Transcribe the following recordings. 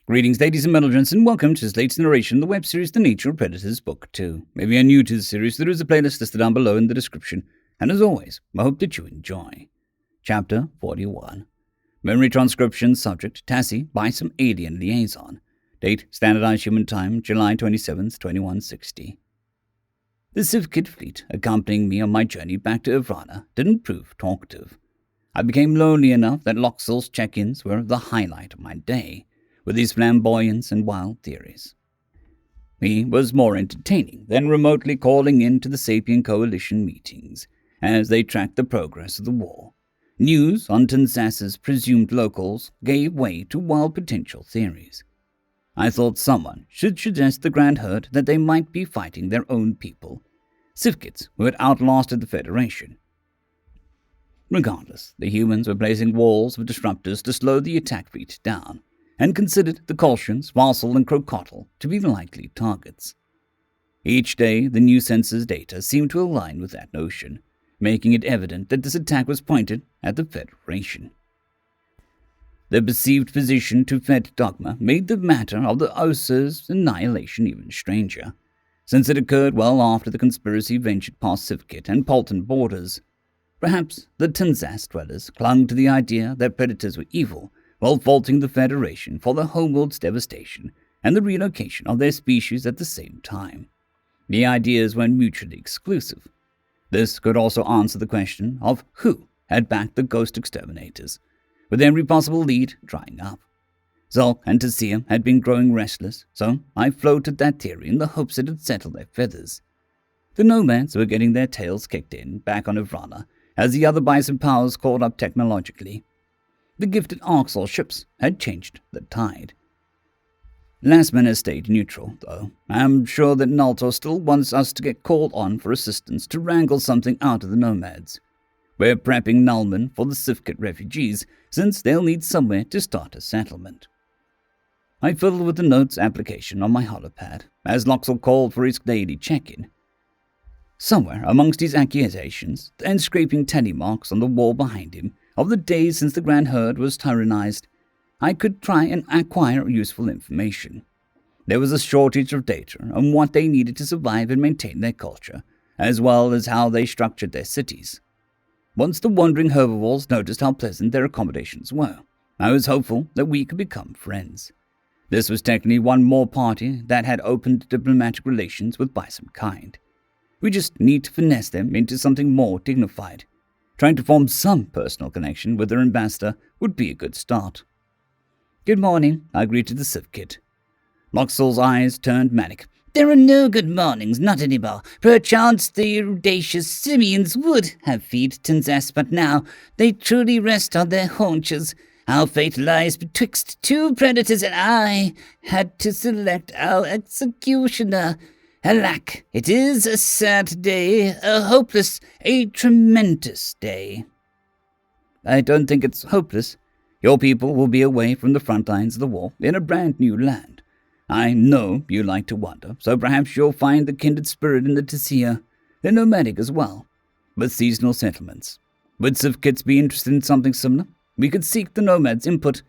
Greetings, ladies and gentlemen, and welcome to this latest narration of the web series The Nature of Predators Book 2. If you are new to the series, there is a playlist listed down below in the description, and as always, I hope that you enjoy. Chapter 41. Memory transcription subject, Tassie by some alien liaison. Date, Standardized Human Time, July 27th, 2160. The Civkid fleet accompanying me on my journey back to Ivrana didn't prove talkative. I became lonely enough that Loxell's check-ins were the highlight of my day, with his flamboyance and wild theories. He was more entertaining than remotely calling in to the Sapien Coalition meetings as they tracked the progress of the war. News on Tanzas's presumed locals gave way to wild potential theories. I thought someone should suggest the Grand Herd that they might be fighting their own people, Civkids who had outlasted the Federation. Regardless, the humans were placing walls of disruptors to slow the attack fleet down, and considered the Colchians, Varsal, and Crocottle to be the likely targets. Each day, the new census data seemed to align with that notion, making it evident that this attack was pointed at the Federation. The perceived position to Fed dogma made the matter of the Osa's annihilation even stranger, since it occurred well after the conspiracy ventured past Civkit and Polton borders. Perhaps the Tanzas dwellers clung to the idea that predators were evil, while faulting the Federation for the homeworld's devastation and the relocation of their species at the same time. The ideas weren't mutually exclusive. This could also answer the question of who had backed the ghost exterminators, with every possible lead drying up. Zulk and Tassia had been growing restless, so I floated that theory in the hopes it would settle their feathers. The nomads were getting their tails kicked in back on Ivrana as the other bison powers caught up technologically. The gifted Arxel ships had changed the tide. Lastman has stayed neutral, though. I'm sure that Naltor still wants us to get called on for assistance to wrangle something out of the nomads. We're prepping Nulman for the Civkit refugees, since they'll need somewhere to start a settlement. I fiddled with the notes application on my holopad, as Loxell called for his daily check-in. Somewhere amongst his accusations, and scraping tally marks on the wall behind him, of the days since the Grand Herd was tyrannized, I could try and acquire useful information. There was a shortage of data on what they needed to survive and maintain their culture, as well as how they structured their cities. Once the wandering herbivores noticed how pleasant their accommodations were, I was hopeful that we could become friends. This was technically one more party that had opened diplomatic relations with bison kind. We just need to finesse them into something more dignified. Trying to form some personal connection with their ambassador would be a good start. Good morning, I greeted the Civkid. Loxell's eyes turned manic. There are no good mornings, not anymore. Perchance the audacious simians would have feed Tanzas, but now they truly rest on their haunches. Our fate lies betwixt two predators, and I had to select our executioner. Alack, it is a sad day, a hopeless, a tremendous day. I don't think it's hopeless. Your people will be away from the front lines of the war in a brand new land. I know you like to wander, so perhaps you'll find the kindred spirit in the Tassia. They're nomadic as well, with seasonal settlements. Would Civkits be interested in something similar? We could seek the nomads' input.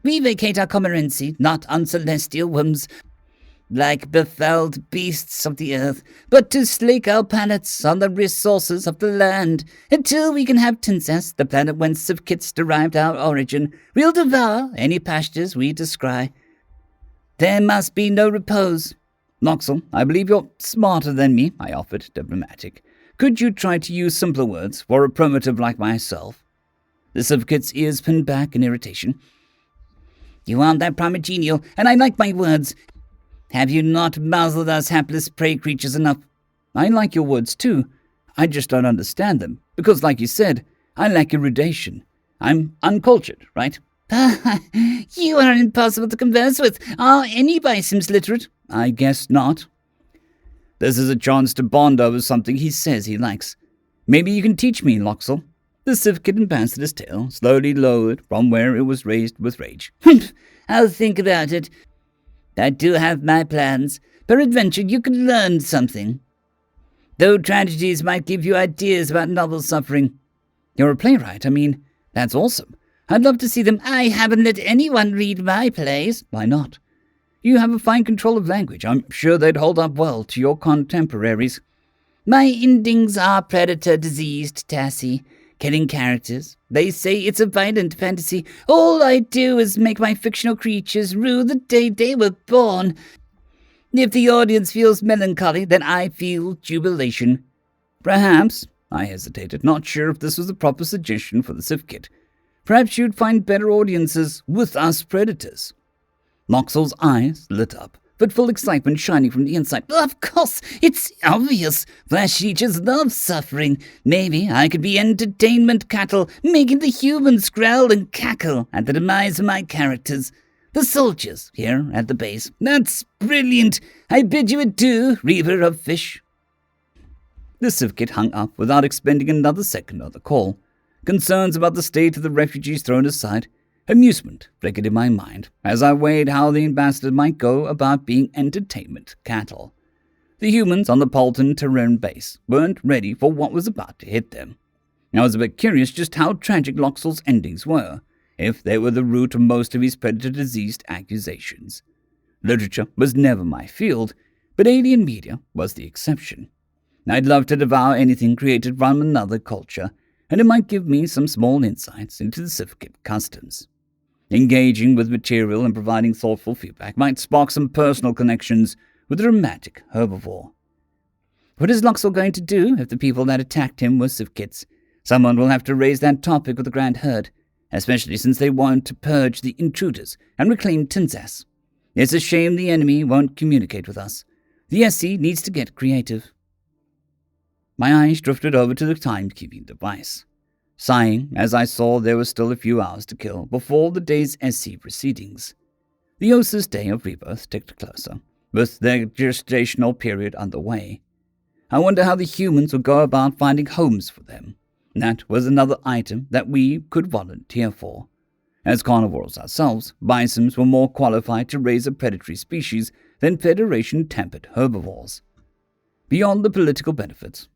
We vacate our commorency, not on celestial whims, like befouled beasts of the earth, but to slake our palates on the resources of the land. Until we can have Tanzas, the planet whence Civkits derived our origin, we'll devour any pastures we descry. There must be no repose. Loxell, I believe you're smarter than me, I offered, diplomatic. Could you try to use simpler words for a primitive like myself? The Civkit's ears pinned back in irritation. You aren't that primigenial, and I like my words. Have you not muzzled us hapless prey creatures enough? I like your words too. I just don't understand them, because like you said, I lack erudition. I'm uncultured, right? You are impossible to converse with. Are any bisons literate? I guess not. This is a chance to bond over something he says he likes. Maybe you can teach me, Loxell. The Civkid ambassador's tail slowly lowered from where it was raised with rage. I'll think about it. I do have my plans. Peradventure you could learn something. Though tragedies might give you ideas about novel suffering. You're a playwright, that's awesome. I'd love to see them. I haven't let anyone read my plays. Why not? You have a fine control of language. I'm sure they'd hold up well to your contemporaries. My endings are predator-diseased, Tassie. Killing characters. They say it's a violent fantasy. All I do is make my fictional creatures rue the day they were born. If the audience feels melancholy, then I feel jubilation. Perhaps, I hesitated, not sure if this was the proper suggestion for the Civ Kit. Perhaps you'd find better audiences with us predators. Maxwell's eyes lit up, but full excitement shining from the inside. Of course, it's obvious. Flesh eaters love suffering. Maybe I could be entertainment cattle, making the humans growl and cackle at the demise of my characters. The soldiers here at the base. That's brilliant. I bid you adieu, reaver of fish. The Civ Kit hung up without expending another second on the call. Concerns about the state of the refugees thrown aside, amusement flickered in my mind as I weighed how the ambassador might go about being entertainment cattle. The humans on the Polton Terran base weren't ready for what was about to hit them. I was a bit curious just how tragic Loxell's endings were, if they were the root of most of his predator-diseased accusations. Literature was never my field, but alien media was the exception. I'd love to devour anything created from another culture, and it might give me some small insights into the Civ Kit customs. Engaging with material and providing thoughtful feedback might spark some personal connections with a dramatic herbivore. What is Loxell going to do if the people that attacked him were Civ Kits? Someone will have to raise that topic with the Grand Herd, especially since they want to purge the intruders and reclaim Tinzas. It's a shame the enemy won't communicate with us. The SC needs to get creative. My eyes drifted over to the timekeeping device, sighing as I saw there were still a few hours to kill before the day's SC proceedings. The Osa's day of rebirth ticked closer, with their gestational period underway. I wonder how the humans would go about finding homes for them. That was another item that we could volunteer for. As carnivores ourselves, bisons were more qualified to raise a predatory species than Federation-tempered herbivores. Beyond the political benefits,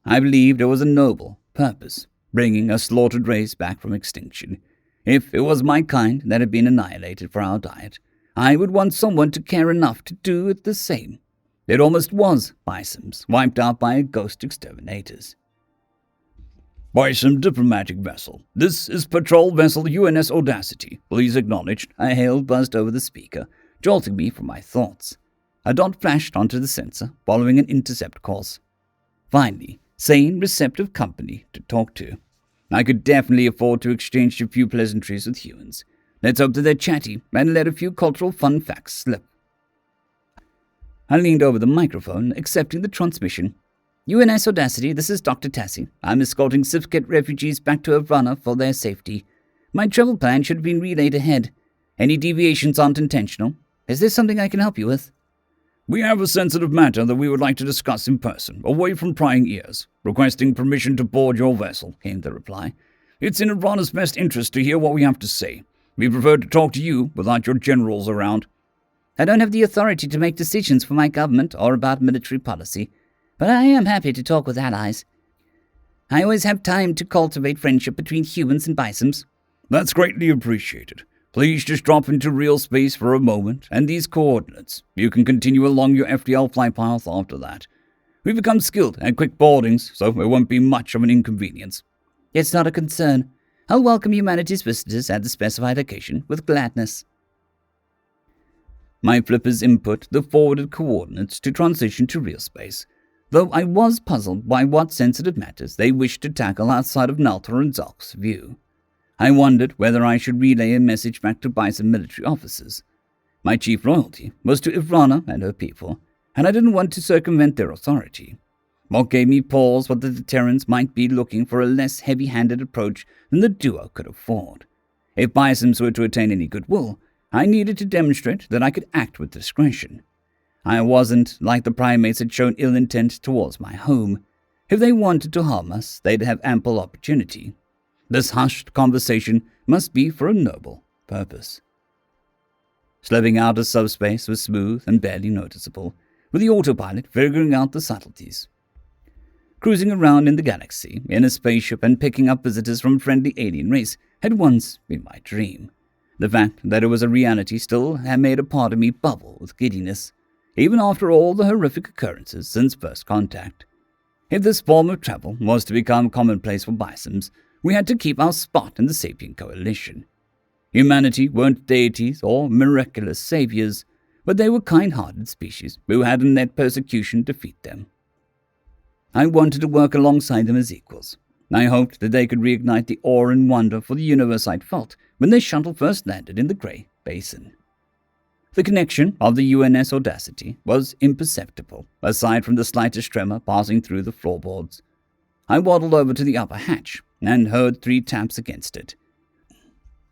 I believed it was a noble purpose, bringing a slaughtered race back from extinction. If it was my kind that had been annihilated for our diet, I would want someone to care enough to do it the same. It almost was bisons wiped out by ghost exterminators. Bison diplomatic vessel. This is patrol vessel UNS Audacity. Please acknowledge. A hail buzzed over the speaker, jolting me from my thoughts. A dot flashed onto the sensor, following an intercept course. Finally, sane, receptive company to talk to. I could definitely afford to exchange a few pleasantries with humans. Let's hope that they're chatty and let a few cultural fun facts slip. I leaned over the microphone, accepting the transmission. UNS Audacity, this is Dr. Tassie. I'm escorting Civ Kit refugees back to Avrana for their safety. My travel plan should have been relayed ahead. Any deviations aren't intentional. Is there something I can help you with? We have a sensitive matter that we would like to discuss in person, away from prying ears. Requesting permission to board your vessel, came the reply. It's in Avrana's best interest to hear what we have to say. We prefer to talk to you without your generals around. I don't have the authority to make decisions for my government or about military policy, but I am happy to talk with allies. I always have time to cultivate friendship between humans and bisons. That's greatly appreciated. Please just drop into real space for a moment, and these coordinates. You can continue along your FDL flight path after that. We've become skilled at quick boardings, so it won't be much of an inconvenience. It's not a concern. I'll welcome humanity's visitors at the specified location with gladness. My flippers input the forwarded coordinates to transition to real space, though I was puzzled by what sensitive matters they wished to tackle outside of Nalthor and Zalk's view. I wondered whether I should relay a message back to Bison military officers. My chief loyalty was to Avrana and her people, and I didn't want to circumvent their authority. What gave me pause was that the Terrans might be looking for a less heavy-handed approach than the duo could afford. If Bisons were to attain any goodwill, I needed to demonstrate that I could act with discretion. I wasn't like the primates had shown ill intent towards my home. If they wanted to harm us, they'd have ample opportunity. This hushed conversation must be for a noble purpose. Slipping out of subspace was smooth and barely noticeable, with the autopilot figuring out the subtleties. Cruising around in the galaxy in a spaceship and picking up visitors from a friendly alien race had once been my dream. The fact that it was a reality still had made a part of me bubble with giddiness, even after all the horrific occurrences since first contact. If this form of travel was to become commonplace for bisons, we had to keep our spot in the sapient coalition. Humanity weren't deities or miraculous saviors, but they were kind-hearted species who hadn't let persecution defeat them. I wanted to work alongside them as equals. I hoped that they could reignite the awe and wonder for the universe I'd felt when their shuttle first landed in the Grey Basin. The connection of the UNS Audacity was imperceptible, aside from the slightest tremor passing through the floorboards. I waddled over to the upper hatch and heard 3 taps against it.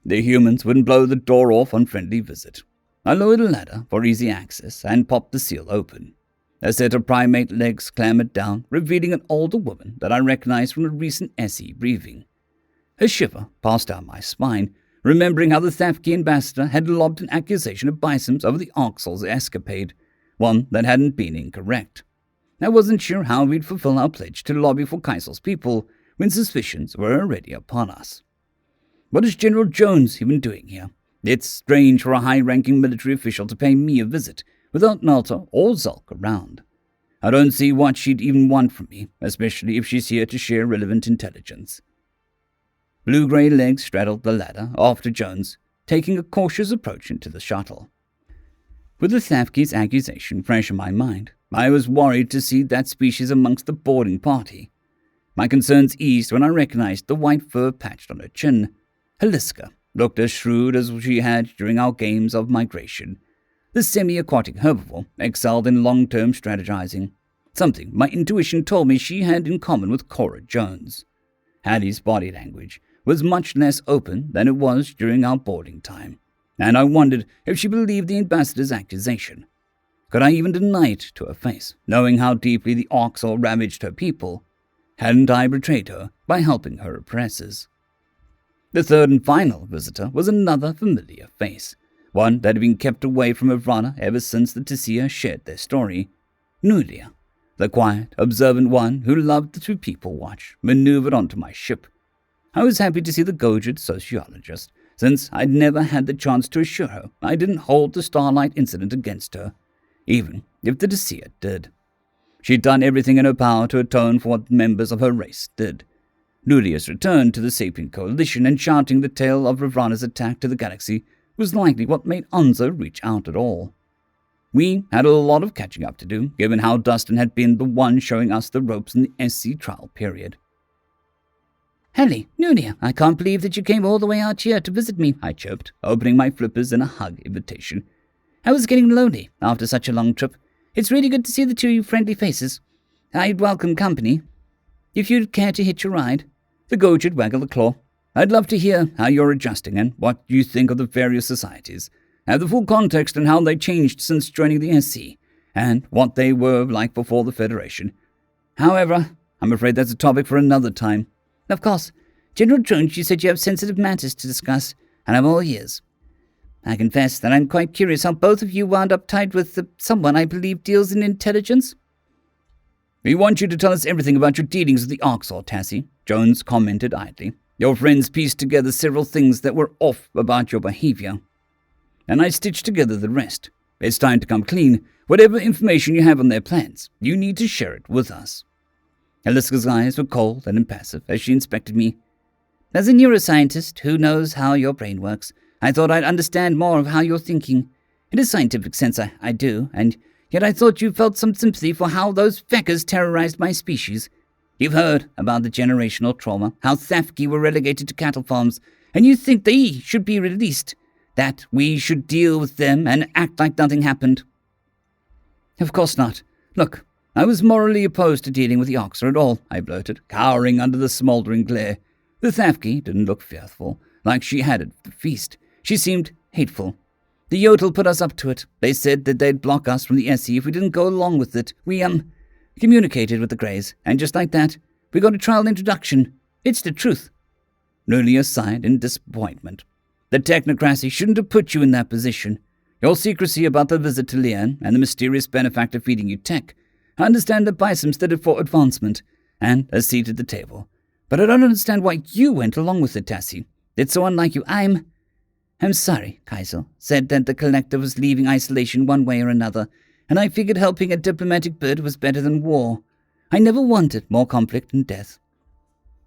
The humans wouldn't blow the door off on friendly visit. I lowered a ladder for easy access and popped the seal open. A set of primate legs clambered down, revealing an older woman that I recognized from a recent SE briefing. A shiver passed down my spine, remembering how the Thafki ambassador had lobbed an accusation of bisons over the Arxol's escapade, one that hadn't been incorrect. I wasn't sure how we'd fulfill our pledge to lobby for Kaisel's people when suspicions were already upon us. What is General Jones even doing here? It's strange for a high-ranking military official to pay me a visit without Nalta or Zulk around. I don't see what she'd even want from me, especially if she's here to share relevant intelligence. Blue-grey legs straddled the ladder after Jones, taking a cautious approach into the shuttle. With the Thafki's accusation fresh in my mind, I was worried to see that species amongst the boarding party. My concerns eased when I recognized the white fur patched on her chin. Heliska looked as shrewd as she had during our games of migration. The semi-aquatic herbivore excelled in long-term strategizing, something my intuition told me she had in common with Cora Jones. Hattie's body language was much less open than it was during our boarding time, and I wondered if she believed the ambassador's accusation. Could I even deny it to her face, knowing how deeply the Arxol ravaged her people? Hadn't I betrayed her by helping her oppressors? The third and final visitor was another familiar face, one that had been kept away from Ivrana ever since the Tissia shared their story. Nulia, the quiet, observant one who loved to people watch, maneuvered onto my ship. I was happy to see the Gojid sociologist, since I'd never had the chance to assure her I didn't hold the Starlight incident against her, even if the Tissia did. She'd done everything in her power to atone for what members of her race did. Nulia's return to the Sapient Coalition and shouting the tale of Ivrana's attack to the galaxy was likely what made Anza reach out at all. We had a lot of catching up to do, given how Dustin had been the one showing us the ropes in the SC trial period. "Hanley, Nulia, I can't believe that you came all the way out here to visit me," I chirped, opening my flippers in a hug invitation. "I was getting lonely after such a long trip. It's really good to see the 2 friendly faces. I'd welcome company, if you'd care to hitch a ride." The Gojid waggled a claw. "I'd love to hear how you're adjusting and what you think of the various societies. Have the full context on how they changed since joining the SC, and what they were like before the Federation. However, I'm afraid that's a topic for another time." "Of course. General Jones, you said you have sensitive matters to discuss, and I'm all ears. I confess that I'm quite curious how both of you wound up tied with someone I believe deals in intelligence." "We want you to tell us everything about your dealings with the Arxol, Tassie," Jones commented idly. "Your friends pieced together several things that were off about your behavior, and I stitched together the rest. It's time to come clean. Whatever information you have on their plans, you need to share it with us." Eliska's eyes were cold and impassive as she inspected me. "As a neuroscientist who knows how your brain works, I thought I'd understand more of how you're thinking. In a scientific sense, I do, and yet I thought you felt some sympathy for how those feckers terrorized my species. You've heard about the generational trauma, how Thafki were relegated to cattle farms, and you think they should be released, that we should deal with them and act like nothing happened." "Of course not. Look, I was morally opposed to dealing with the Oxer at all," I blurted, cowering under the smouldering glare. The Thafki didn't look fearful, like she had at the feast. She seemed hateful. "The Yodel put us up to it. They said that they'd block us from the SE if we didn't go along with it. We, communicated with the Greys, and just like that, we got a trial introduction. It's the truth." Nulia sighed in disappointment. "The technocracy shouldn't have put you in that position. Your secrecy about the visit to Lian and the mysterious benefactor feeding you tech. I understand that Bisons did it for advancement, and a seat at the table. But I don't understand why you went along with it, Tassie. It's so unlike you. I'm sorry, Kaisel said that the collective was leaving isolation one way or another, and I figured helping a diplomatic bid was better than war. I never wanted more conflict and death.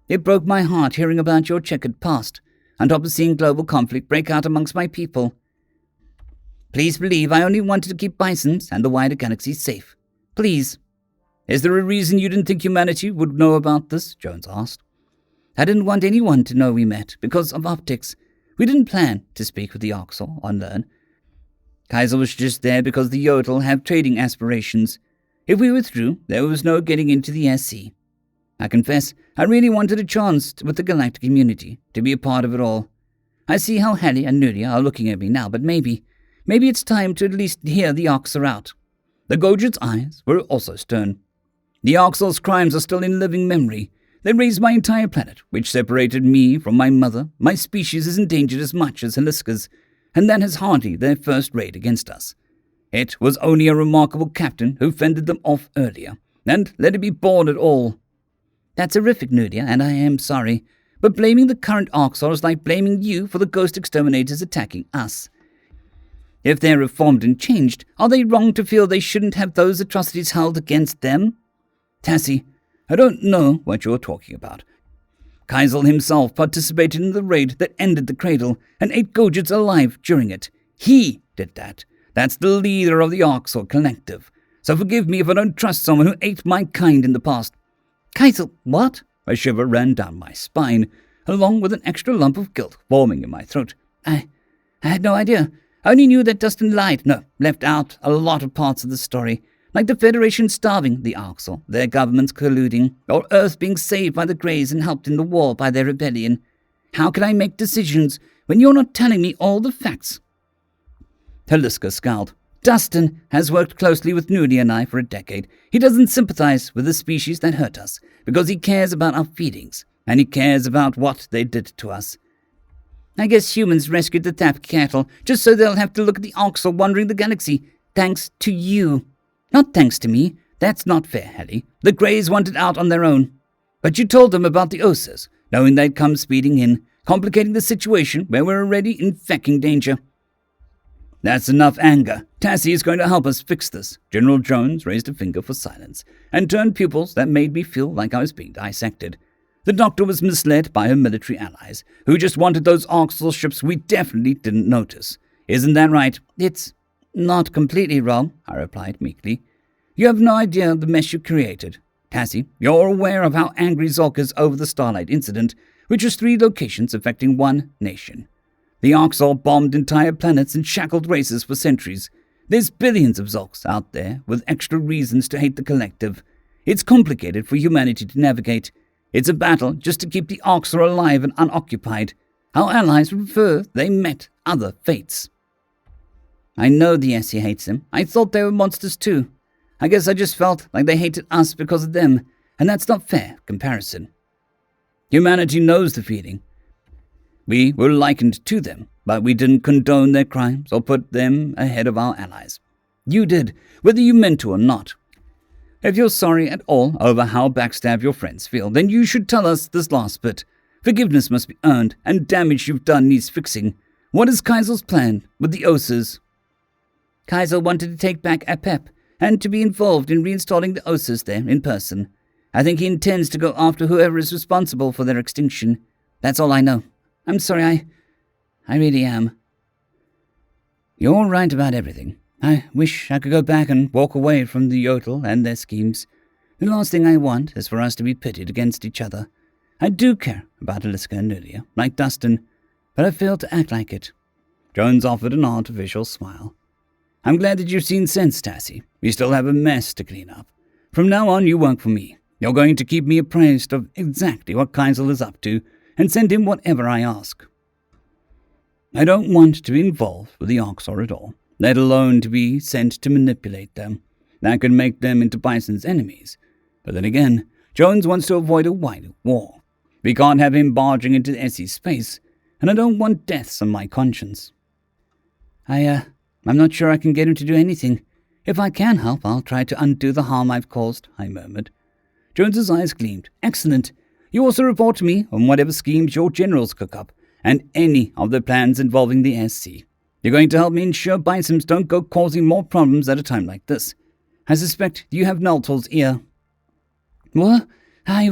It broke my heart hearing about your checkered past, on top of seeing global conflict break out amongst my people. Please believe I only wanted to keep Bisons and the wider galaxy safe. Please. Is there a reason you didn't think humanity would know about this? Jones asked. I didn't want anyone to know we met, because of optics. We didn't plan to speak with the Oxel or learn. Kaiser was just there because the Yodel have trading aspirations. If we withdrew, there was no getting into the SC. I confess, I really wanted a chance with the galactic community to be a part of it all. I see how Hallie and Nuria are looking at me now, but maybe it's time to at least hear the Ox are out. The Gojit's eyes were also stern. The Oxel's crimes are still in living memory. They raised my entire planet, which separated me from my mother. My species is endangered as much as Heliska's, and that is hardly their first raid against us. It was only a remarkable captain who fended them off earlier, and let it be borne at all. That's horrific, Nuria, and I am sorry, but blaming the current Oxor is like blaming you for the ghost exterminators attacking us. If they're reformed and changed, are they wrong to feel they shouldn't have those atrocities held against them? Tassie, I don't know what you're talking about. Kaisel himself participated in the raid that ended the cradle and ate Gojits alive during it. He did that. That's the leader of the Oxor collective. So forgive me if I don't trust someone who ate my kind in the past. Kaisel, what? A shiver ran down my spine, along with an extra lump of guilt forming in my throat. I had no idea. I only knew that Dustin left out a lot of parts of the story, like the Federation starving the Oxel, their governments colluding, or Earth being saved by the Greys and helped in the war by their rebellion. How can I make decisions when you're not telling me all the facts? Heliska scowled. Dustin has worked closely with Nuria and I for a decade. He doesn't sympathize with the species that hurt us, because he cares about our feelings, and he cares about what they did to us. I guess humans rescued the Thap cattle just so they'll have to look at the Oxel wandering the galaxy, thanks to you. Not thanks to me. That's not fair, Hallie. The Greys wanted out on their own. But you told them about the Osas, knowing they'd come speeding in, complicating the situation where we're already in fecking danger. That's enough anger. Tassie is going to help us fix this. General Jones raised a finger for silence and turned pupils that made me feel like I was being dissected. The doctor was misled by her military allies, who just wanted those Oxel ships we definitely didn't notice. Isn't that right? It's not completely wrong, I replied meekly. You have no idea the mess you created. Tassie, you're aware of how angry Zolk is over the Starlight incident, which was 3 locations affecting 1 nation. The Oxel bombed entire planets and shackled races for centuries. There's billions of Zolks out there with extra reasons to hate the collective. It's complicated for humanity to navigate. It's a battle just to keep the Oxel alive and unoccupied. Our allies prefer they met other fates. I know the SE hates them. I thought they were monsters too. I guess I just felt like they hated us because of them, and that's not fair comparison. Humanity knows the feeling. We were likened to them, but we didn't condone their crimes or put them ahead of our allies. You did, whether you meant to or not. If you're sorry at all over how backstabbed your friends feel, then you should tell us this last bit. Forgiveness must be earned, and damage you've done needs fixing. What is Kaisel's plan with the Osas? Kaisel wanted to take back Apep, and to be involved in reinstalling the Osas there in person. I think he intends to go after whoever is responsible for their extinction. That's all I know. I'm sorry, I really am. You're right about everything. I wish I could go back and walk away from the Yodel and their schemes. The last thing I want is for us to be pitted against each other. I do care about Heliska and Nuria, like Dustin, but I failed to act like it. Jones offered an artificial smile. I'm glad that you've seen sense, Tassie. We still have a mess to clean up. From now on, you work for me. You're going to keep me apprised of exactly what Kaisel is up to, and send him whatever I ask. I don't want to be involved with the Oxor at all, let alone to be sent to manipulate them. That could make them into Bison's enemies. But then again, Jones wants to avoid a wider war. We can't have him barging into Essie's space, and I don't want deaths on my conscience. I'm not sure I can get him to do anything. If I can help, I'll try to undo the harm I've caused, I murmured. Jones's eyes gleamed. Excellent. You also report to me on whatever schemes your generals cook up, and any of the plans involving the SC. You're going to help me ensure Bisoms don't go causing more problems at a time like this. I suspect you have Noltol's ear." "What? I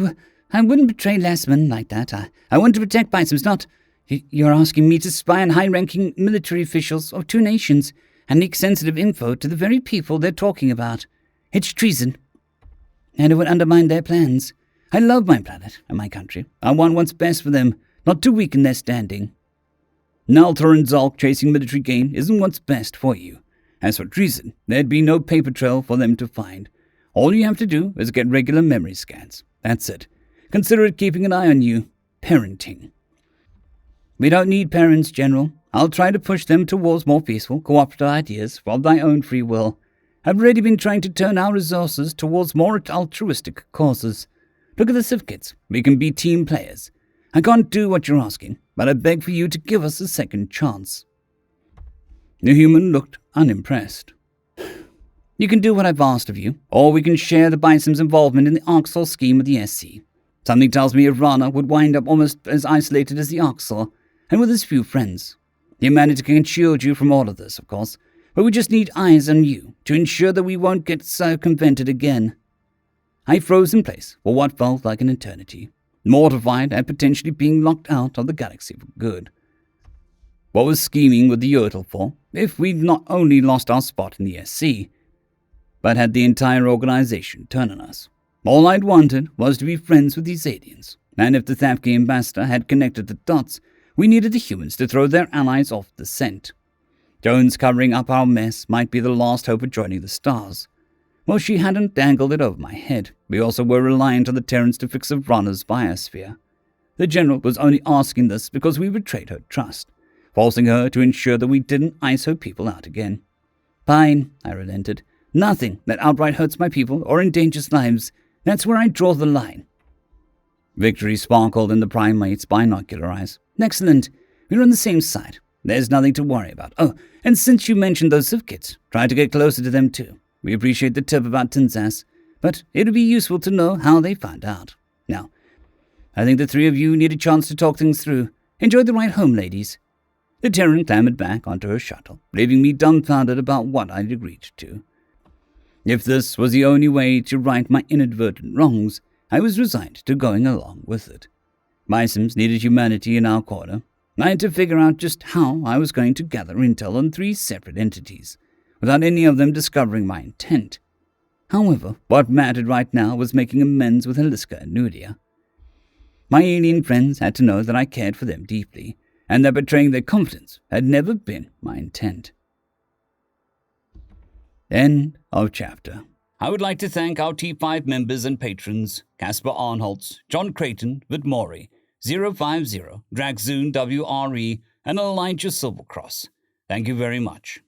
wouldn't betray Lessman like that. I want to protect Bisoms, not... You're asking me to spy on high-ranking military officials of two nations and leak sensitive info to the very people they're talking about. It's treason. And it would undermine their plans. I love my planet and my country. I want what's best for them, not to weaken their standing. Naltor and Zolk chasing military gain isn't what's best for you. As for treason, there'd be no paper trail for them to find. All you have to do is get regular memory scans. That's it. Consider it keeping an eye on you. Parenting." "We don't need parents, General. I'll try to push them towards more peaceful, cooperative ideas of thy own free will. I've already been trying to turn our resources towards more altruistic causes. Look at the Civ Kids. We can be team players. I can't do what you're asking, but I beg for you to give us a second chance." The human looked unimpressed. "You can do what I've asked of you, or we can share the Bisom's involvement in the Arxor scheme of the SC. Something tells me Irana would wind up almost as isolated as the Arxor, and with as few friends. Humanity can shield you from all of this, of course, but we just need eyes on you to ensure that we won't get circumvented again." I froze in place for what felt like an eternity, mortified at potentially being locked out of the galaxy for good. What was scheming with the Yurtle for, if we'd not only lost our spot in the SC, but had the entire organization turn on us? All I'd wanted was to be friends with these aliens, and if the Thapki ambassador had connected the dots, we needed the humans to throw their allies off the scent. Jones covering up our mess might be the last hope of joining the stars. Well, she hadn't dangled it over my head. We also were reliant on the Terrans to fix Irana's biosphere. The General was only asking this because we betrayed her trust, forcing her to ensure that we didn't ice her people out again. "Fine," I relented. "Nothing that outright hurts my people or endangers lives. That's where I draw the line." Victory sparkled in the primate's binocular eyes. "Excellent. We're on the same side. There's nothing to worry about. Oh, and since you mentioned those Civ Kids, try to get closer to them too. We appreciate the tip about Tinsass, but it'd be useful to know how they found out. Now, I think the three of you need a chance to talk things through. Enjoy the ride home, ladies." The Terran clambered back onto her shuttle, leaving me dumbfounded about what I'd agreed to. If this was the only way to right my inadvertent wrongs, I was resigned to going along with it. Bisoms needed humanity in our corner. I had to figure out just how I was going to gather intel on 3 separate entities, without any of them discovering my intent. However, what mattered right now was making amends with Heliska and Nudia. My alien friends had to know that I cared for them deeply, and that betraying their confidence had never been my intent. End of chapter. I would like to thank our T5 members and patrons, Casper Arnholtz, John Creighton, Vitmori, 050, Dragzoon W.R.E, and Elijah Silvercross. Thank you very much.